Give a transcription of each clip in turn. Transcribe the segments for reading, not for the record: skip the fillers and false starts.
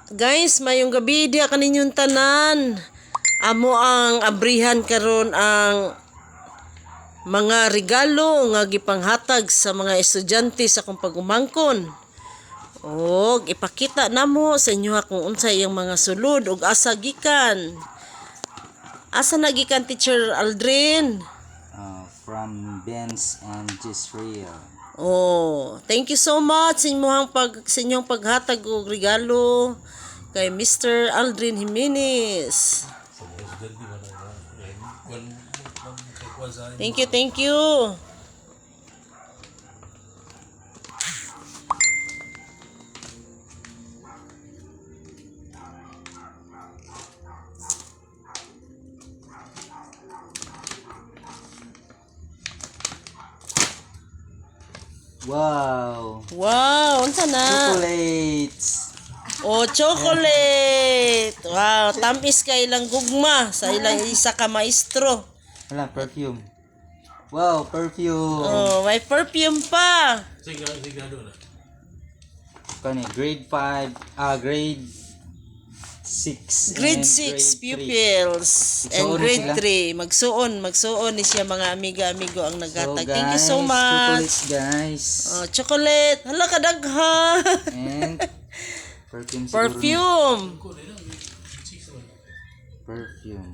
Guys, mayong gabi diha kaninyong tanan. Amo ang abrihan karon ang mga regalo nga gipanghatag sa mga estudyante sa akong pagumangkon. Og ipakita namo sa inyo kung unsay iyang mga sulod ug asa gikan. Asa nagikan Teacher Aldrin? From Benz and Gisrael. Oh, thank you so much sa inyong paghatag og regalo kay Mr. Aldrin Jimenez. Thank you, thank you. Wow! Wow, unsa na? Chocolates! Oh, chocolate. Wow, tamis kay ilang gugma sa ilang isa ka maestro. Wala, perfume. Wow, perfume! Oh, may perfume pa. Kani, grade 5, grade 6. Grade 6 pupils and Magsuon grade sila. 3. Magsuon ni siya mga amigo ang So naghatag. guys, Thank you so much. chocolates guys. Oh, chocolate. Hala ka daghan. And perfume siguro. Perfume. Perfume.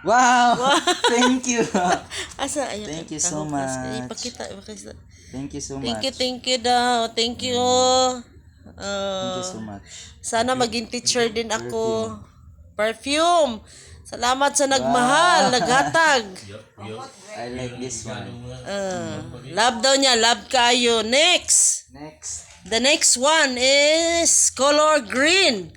Wow! Thank you! Asa ayan. Thank you so much. Ipakita. Thank you so much. Thank you daw. Thank you. Thank you so much. Sana maging teacher din ako. Perfume. Salamat sa nagmahal, naghatag. I like this one. Love daw niya, love kayo. Next. Next. The next one is color green.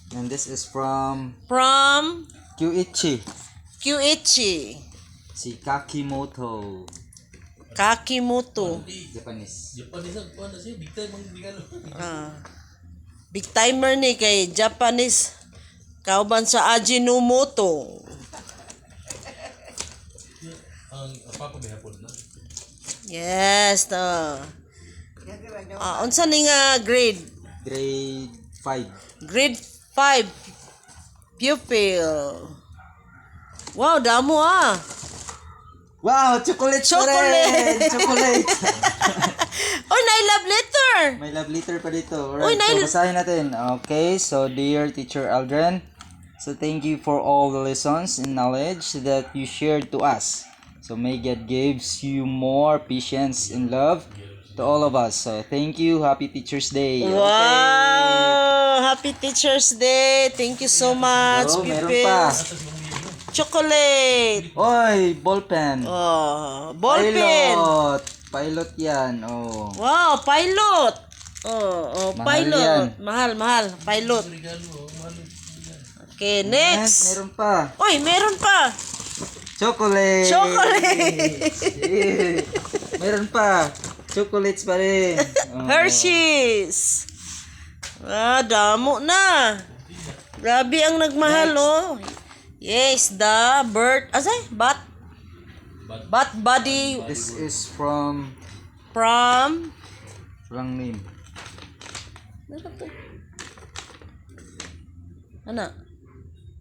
And this is from From Kyuichi. Kyuichi. Si Kakimoto. Kakimoto. Japanese. Big timer ni kay Japanese. Kauban sa Ajinomoto. Yes, to. Unsa ni nga grade? Grade 5. Grade 5 pupil. Wow, damo ah. Wow! Chocolate! Chocolate! Chocolate! Oy, na love letter. May love letter pa dito. Uy, Alright, so basahin natin. Okay, so dear Teacher Aldrin, so thank you for all the lessons and knowledge that you shared to us. So may God gives you more patience and love to all of us. So thank you. Happy Teacher's Day. Wow! Happy Teacher's Day. Thank you so much, Oh, meron pa. pupils. Chocolate. Oy, ballpen. Oh, ballpen. Pilot yan. Oh. Wow, pilot. Oh, Mahal pilot. yan. Mahal. Pilot. Okay, And next. meron pa. Oy, meron pa. Chocolate. Chocolate. Meron pa. Chocolates pa rin. Oh. Hershey's. Damo na. Grabe ang nagmahal, oh. Yes, the bird. Asay? Bat body This is from from. wrong name. Ano?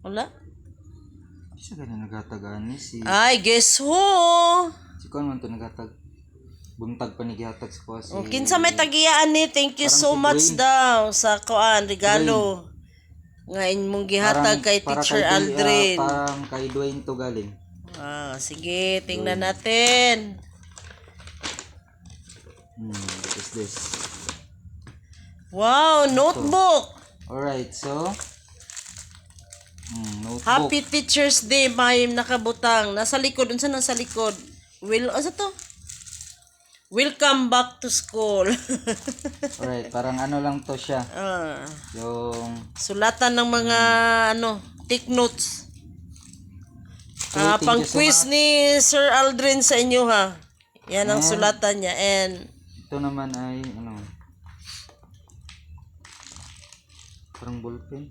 Wala? Isa ganyan nagatagan ni si Ay, guess who? si Kuan man to nagatag. Buntag pa ni gihatag sa kuha si. O, kinsa may tagiyaan ni. Thank you Parang so si much Dwayne. daw sa kuan regalo. Nga mong gihatag kay Teacher Aldrin. Parang kay Dwayne to galing. Sige, tingnan natin. What is this? Wow, notebook. Alright, so notebook. Happy Teacher's Day, may nakabutang. Nasa likod, unsa nasa likod? Asa to? Welcome back to school. Alright, parang ano lang to siya. Yung Sulatan ng mga take notes. thank Pang you so quiz much. ni Sir Aldrin sa inyo ha. Yan ang sulatan niya. And Ito naman ay parang ballpen.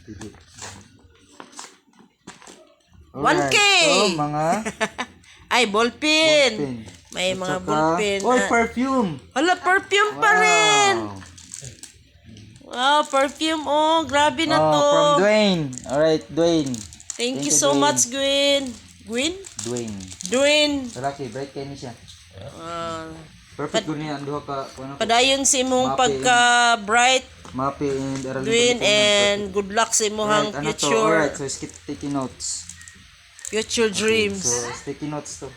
Sige. 1K. So, mga ay ballpen. ballpen. May mga Tsaka- ballpen. Oy, perfume! Hala, perfume pa rin! Wow. Wow, perfume. Oh, grabe na to. From Dwayne. Alright, Dwayne. Thank you so Dwayne. much, Gwen. Gwen? Dwayne. Dwayne. Saraki, bright kayo niya siya. Ah, Perfect ko niya. Ang duha ka. Ano, padayon si imong Mapi. pagka-bright, Mapi and Aralito. Dwayne, and good luck sa imong Alright, ano to? future, Alright, so sticky notes. future dreams. So, sticky notes to.